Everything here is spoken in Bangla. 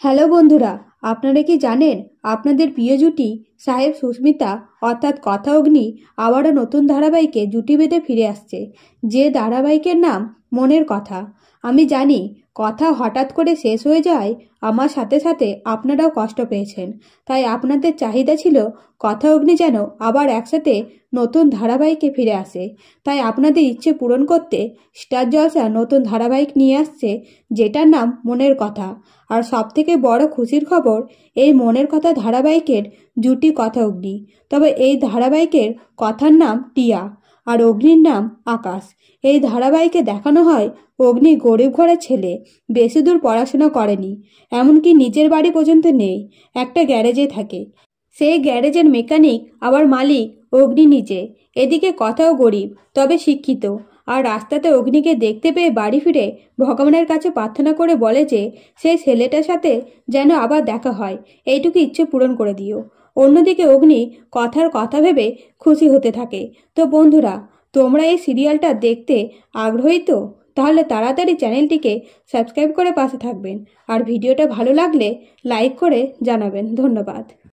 হ্যালো বন্ধুরা, আপনারা কি জানেন আপনাদের প্রিয় জুটি সাহেব সুস্মিতা অর্থাৎ কথা অগ্নি আবারও নতুন ধারাবাহিকে জুটি বেঁধে ফিরে আসছে, যে ধারাবাহিকের নাম মনের কথা। আমি জানি কথা হঠাৎ করে শেষ হয়ে যায়, আমার সাথে সাথে আপনারাও কষ্ট পেয়েছেন। তাই আপনাদের চাহিদা ছিল কথা অগ্নি যেন আবার একসাথে নতুন ধারাবাহিকে ফিরে আসে। তাই আপনাদের ইচ্ছে পূরণ করতে স্টার জলসা নতুন ধারাবাহিক নিয়ে আসছে, যেটার নাম মনের কথা। আর সবথেকে বড় খুশির খবর, এই মনের কথা ধারাবাহিকের জুটি কথা অগ্নি। তবে এই ধারাবাহিকের কথার নাম টিয়া আর অগ্নির নাম আকাশ। এই ধারাবাহিকে দেখানো হয় অগ্নি গরিব ঘরের ছেলে, বেশি দূর পড়াশোনা করেনি, এমনকি নিজের বাড়ি পর্যন্ত নেই, একটা গ্যারেজে থাকে। সেই গ্যারেজের মেকানিক আবার মালিক অগ্নি নিজে। এদিকে কথাও গরিব তবে শিক্ষিত, আর রাস্তাতে অগ্নিকে দেখতে পেয়ে বাড়ি ফিরে ভগবানের কাছে প্রার্থনা করে বলে যে সেই ছেলেটার সাথে যেন আবার দেখা হয়, এইটুকু ইচ্ছে পূরণ করে দিও। অন্যদিকে অগ্নি কথার কথা ভেবে খুশি হতে থাকে। তো বন্ধুরা, তোমরা এই সিরিয়ালটা দেখতে আগ্রহী তো? তাহলে তাড়াতাড়ি চ্যানেলটিকে সাবস্ক্রাইব করে পাশে থাকবেন, আর ভিডিওটা ভালো লাগলে লাইক করে জানাবেন। ধন্যবাদ।